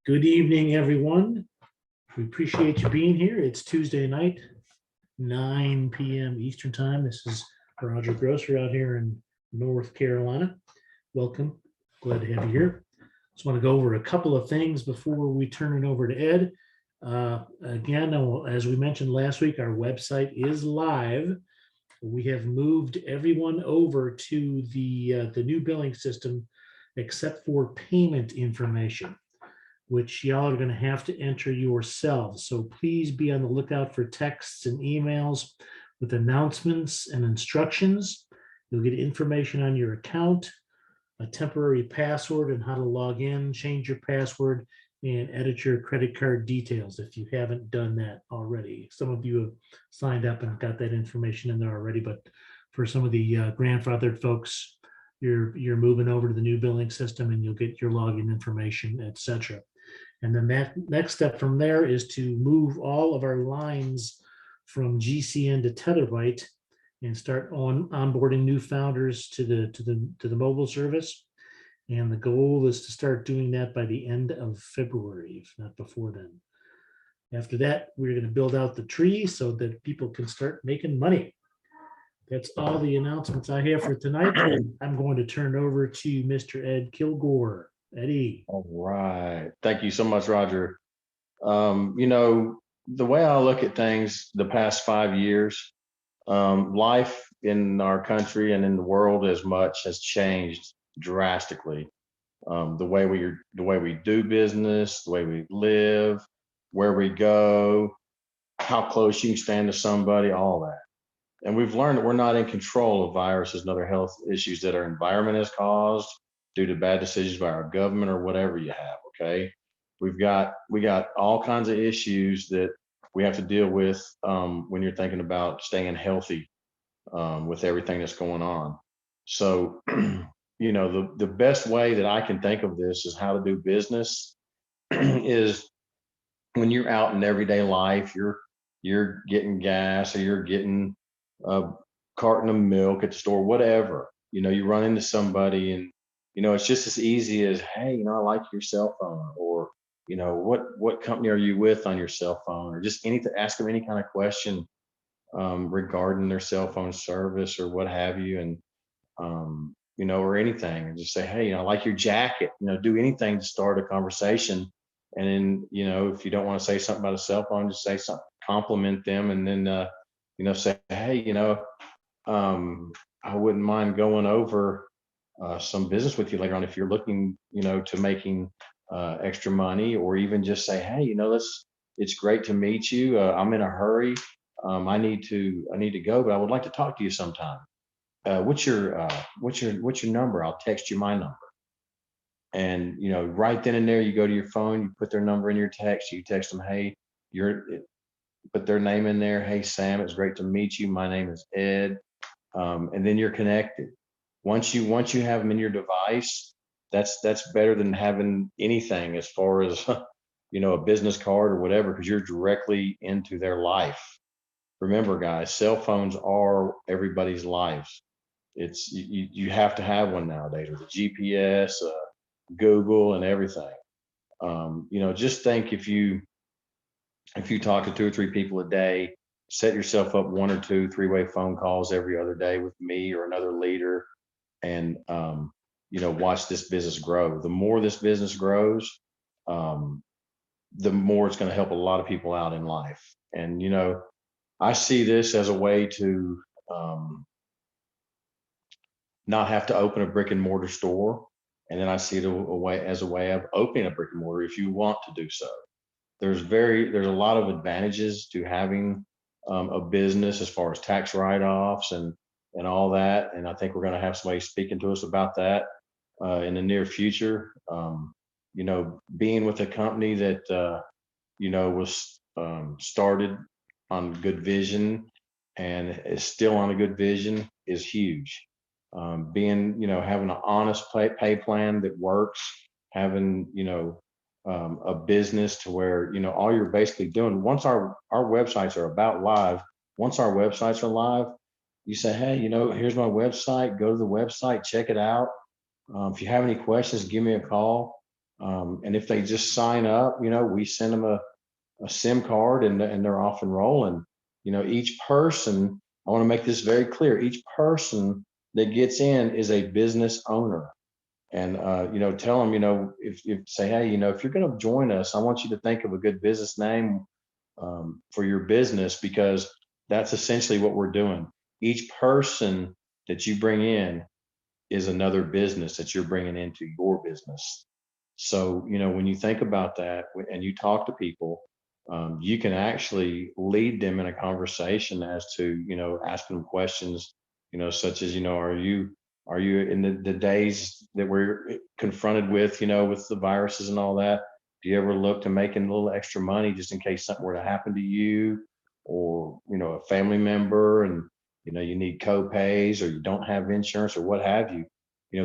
Good evening, everyone. We appreciate you being here. It's Tuesday night, 9 p.m. Eastern Time. This is Roger Grosser out here in North Carolina. Welcome. Glad to have you here. Just want to go over a couple of things before we turn it over to Ed. Again, as we mentioned last week, our website is live. We have moved everyone over to the new billing system, except for payment information, which y'all are going to have to enter yourselves. So please be on the lookout for texts and emails with announcements and instructions. You'll get information on your account, a temporary password and how to log in, change your password, and edit your credit card details if you haven't done that already. Some of you have signed up and got that information in there already, but for some of the grandfathered folks, you're moving over to the new billing system and you'll get your login information, etc. And then that next step from there is to move all of our lines from GCN to Tetherbyte and start onboarding new founders to the mobile service. And the goal is to start doing that by the end of February, if not before then. After that, we're going to build out the tree so that people can start making money. That's all the announcements I have for tonight. I'm going to turn it over to Mr. Ed Kilgore. Eddie. All right. Thank you so much, Roger. The way I look at things the past 5 years, life in our country and in the world as much has changed drastically. The way we do business, the way we live, where we go, how close you can stand to somebody, all that. And we've learned that we're not in control of viruses and other health issues that our environment has caused due to bad decisions by our government or whatever you have. Okay, we got all kinds of issues that we have to deal with when you're thinking about staying healthy with everything that's going on. So, the best way that I can think of this is how to do business is when you're out in everyday life, you're getting gas or you're getting a carton of milk at the store, whatever. You run into somebody and it's just as easy as, hey, I like your cell phone, or what company are you with on your cell phone, or just anything. Ask them any kind of question regarding their cell phone service or what have you, and or anything, and just say, hey, I like your jacket. Do anything to start a conversation. And then if you don't want to say something about a cell phone, just say something, compliment them, and then say, hey, I wouldn't mind going over some business with you later on if you're looking to making extra money, or even just say, hey, it's great to meet you. I'm in a hurry. I need to go, but I would like to talk to you sometime. What's your number? I'll text you my number. And right then and there, you go to your phone, you put their number in your text, you text them, hey, put their name in there. Hey, Sam, it's great to meet you. My name is Ed. And then you're connected. Once you have them in your device, that's better than having anything as far as a business card or whatever, because you're directly into their life. Remember, guys, cell phones are everybody's lives. It's you have to have one nowadays with the GPS, Google, and everything. Just think if you talk to 2 or 3 people a day, set yourself up 1 or 2 3-way phone calls every other day with me or another leader, and watch this business grow. The more this business grows, the more it's going to help a lot of people out in life. And I see this as a way to not have to open a brick and mortar store, and then I see it as a way of opening a brick and mortar if you want to do so. There's a lot of advantages to having a business as far as tax write-offs and all that. And I think we're going to have somebody speaking to us about that in the near future. Being with a company that, was started on good vision and is still on a good vision is huge. Having an honest pay plan that works, having, a business to where, all you're basically doing, once our websites are about live, once our websites are live, you say, hey, here's my website, go to the website, check it out. If you have any questions, give me a call. And if they just sign up, we send them a SIM card, and they're off and rolling. Each person, I want to make this very clear, each person that gets in is a business owner. And tell them, if say, hey, if you're going to join us, I want you to think of a good business name for your business, because that's essentially what we're doing. Each person that you bring in is another business that you're bringing into your business. So, when you think about that and you talk to people, you can actually lead them in a conversation as to, asking them questions, such as, are you in the days that we're confronted with, with the viruses and all that? Do you ever look to making a little extra money just in case something were to happen to you, or, a family member, and, you need co-pays, or you don't have insurance, or what have you?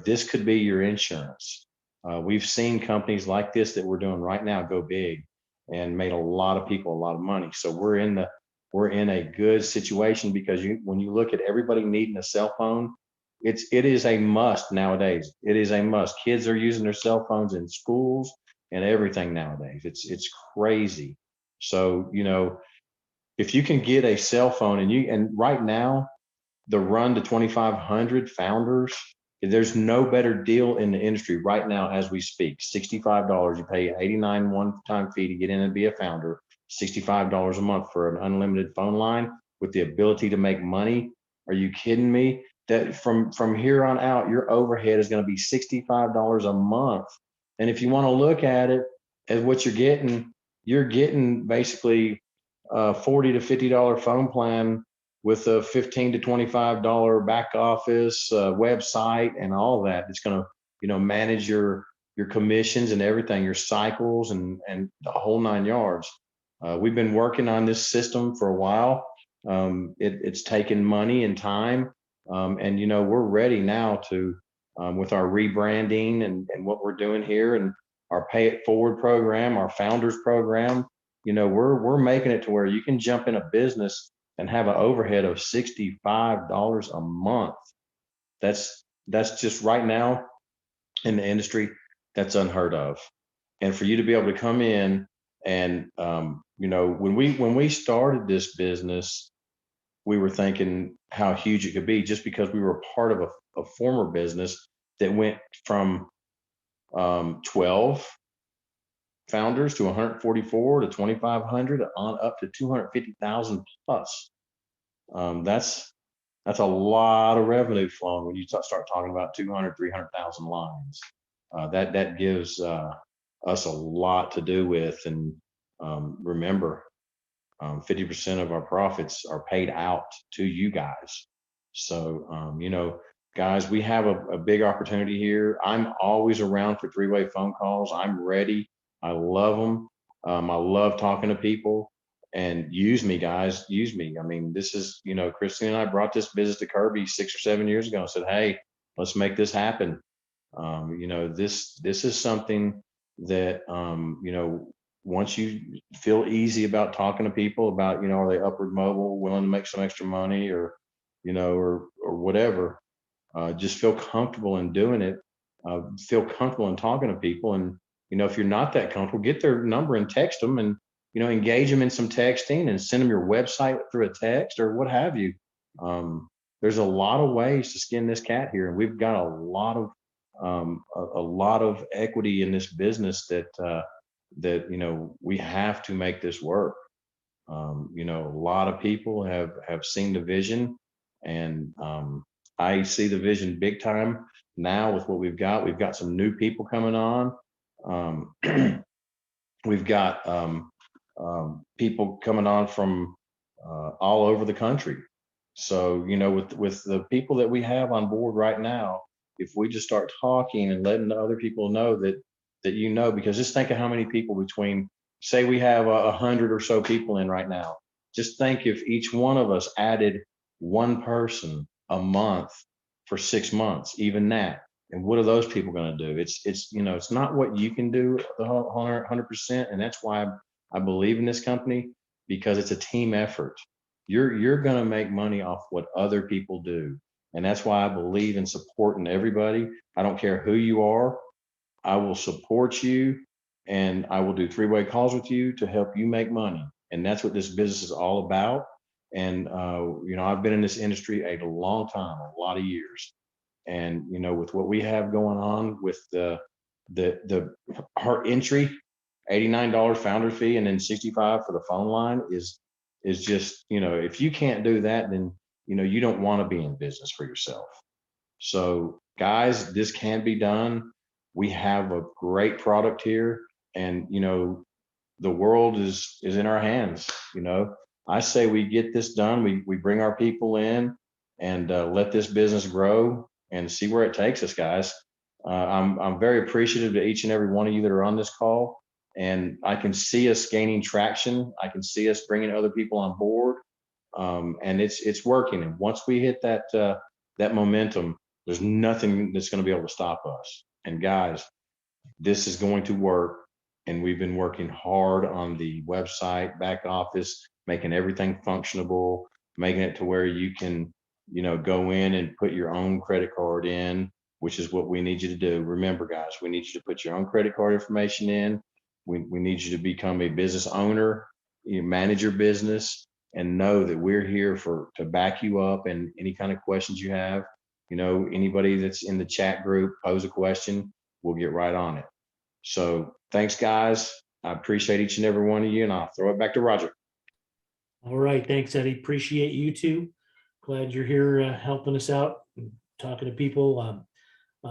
This could be your insurance. We've seen companies like this that we're doing right now go big and made a lot of people a lot of money. So we're in a good situation, because when you look at everybody needing a cell phone, it is a must nowadays. It is a must. Kids are using their cell phones in schools and everything nowadays. It's crazy. So, if you can get a cell phone, and right now, the run to 2,500 founders, there's no better deal in the industry right now as we speak. $65. You pay 89 one-time fee to get in and be a founder. $65 a month for an unlimited phone line with the ability to make money. Are you kidding me? That from here on out, your overhead is going to be $65 a month. And if you want to look at it as what you're getting basically a $40 to $50 phone plan with a $15 to $25 back office website and all that. It's going to, manage your commissions and everything, your cycles, and the whole 9 yards. We've been working on this system for a while. It's taken money and time, and we're ready now to, with our rebranding and what we're doing here, and our Pay It Forward program, our Founders program. We're making it to where you can jump in a business and have an overhead of $65 a month. That's just right now in the industry, that's unheard of. And for you to be able to come in and, when we started this business, we were thinking how huge it could be, just because we were part of a former business that went from 12 founders to 144 to 2,500 on up to 250,000 plus. That's a lot of revenue flowing when you start talking about 200, 300,000 lines. That gives us a lot to do with. And remember, 50% of our profits are paid out to you guys. So, guys, we have a big opportunity here. I'm always around for three-way phone calls. I'm ready. I love them. I love talking to people. And use me, guys, use me. I mean, this is, Christine and I brought this business to Kirby 6 or 7 years ago and said, hey, let's make this happen. This is something that, once you feel easy about talking to people about, are they upward mobile, willing to make some extra money, or, or whatever, just feel comfortable in doing it. Feel comfortable in talking to people. And, if you're not that comfortable, get their number and text them, and, engage them in some texting, and send them your website through a text or what have you. There's a lot of ways to skin this cat here. And we've got a lot of equity in this business that we have to make this work. A lot of people have seen the vision, and I see the vision big time now with what we've got. We've got some new people coming on. We've got people coming on from all over the country. So, with the people that we have on board right now, if we just start talking and letting the other people know that, because just think of how many people between, say we have 100 or so people in right now. Just think if each one of us added one person a month for 6 months, even that. And what are those people going to do? It's not what you can do the 100%. And that's why I believe in this company, because it's a team effort. You're going to make money off what other people do. And that's why I believe in supporting everybody. I don't care who you are. I will support you, and I will do three-way calls with you to help you make money. And that's what this business is all about. And I've been in this industry a long time, a lot of years. And with what we have going on with the our entry, $89 founder fee, and then 65 for the phone line is just, if you can't do that, then you don't want to be in business for yourself. So guys, this can be done. We have a great product here, and the world is in our hands. I say we get this done. We bring our people in and let this business grow and see where it takes us, guys. I'm very appreciative to each and every one of you that are on this call, and I can see us gaining traction. I can see us bringing other people on board, and it's working. And once we hit that momentum, there's nothing that's going to be able to stop us. And guys, this is going to work. And we've been working hard on the website, back office, making everything functionable, making it to where you can, go in and put your own credit card in, which is what we need you to do. Remember, guys, we need you to put your own credit card information in. We need you to become a business owner, you manage your business, and know that we're here to back you up. And any kind of questions you have, anybody that's in the chat group, pose a question, we'll get right on it. So thanks, guys. I appreciate each and every one of you, and I'll throw it back to Roger. All right. Thanks, Eddie. Appreciate you too. Glad you're here helping us out, talking to people.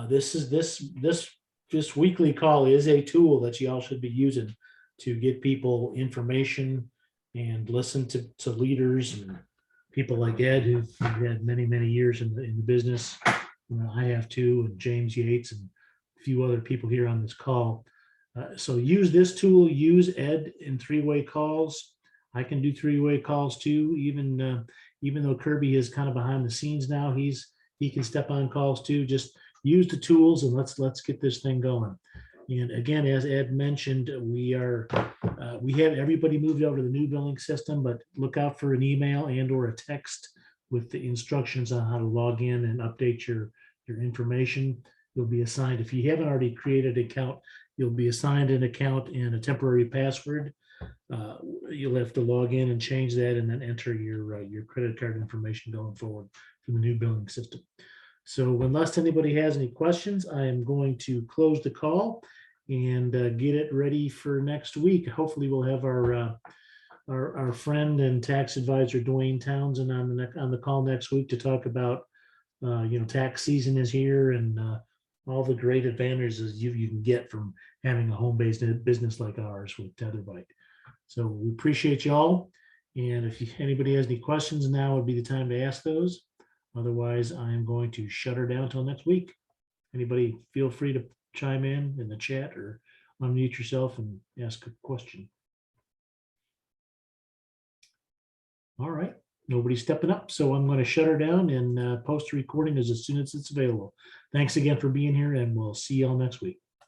This weekly call is a tool that you all should be using to get people information and listen to leaders and people like Ed, who've had many, many years in the business. I have too, and James Yates and a few other people here on this call. So use this tool, use Ed in three-way calls. I can do three-way calls too, even though Kirby is kind of behind the scenes now, he can step on calls too. Just use the tools and let's get this thing going. And again, as Ed mentioned, we have everybody moved over to the new billing system, but look out for an email and or a text with the instructions on how to log in and update your information. You'll be assigned, if you haven't already created an account, you'll be assigned an account and a temporary password. You'll have to log in and change that and then enter your credit card information going forward from the new billing system. So unless anybody has any questions, I am going to close the call and get it ready for next week. Hopefully we'll have our friend and tax advisor Dwayne Townsend on the call next week to talk about tax season is here and all the great advantages you can get from having a home-based business like ours with Tetherbite. So we appreciate you all. And if anybody has any questions, now would be the time to ask those. Otherwise, I am going to shut her down until next week. Anybody feel free to chime in the chat or unmute yourself and ask a question. All right, nobody's stepping up. So I'm going to shut her down and post a recording as soon as it's available. Thanks again for being here, and we'll see you all next week.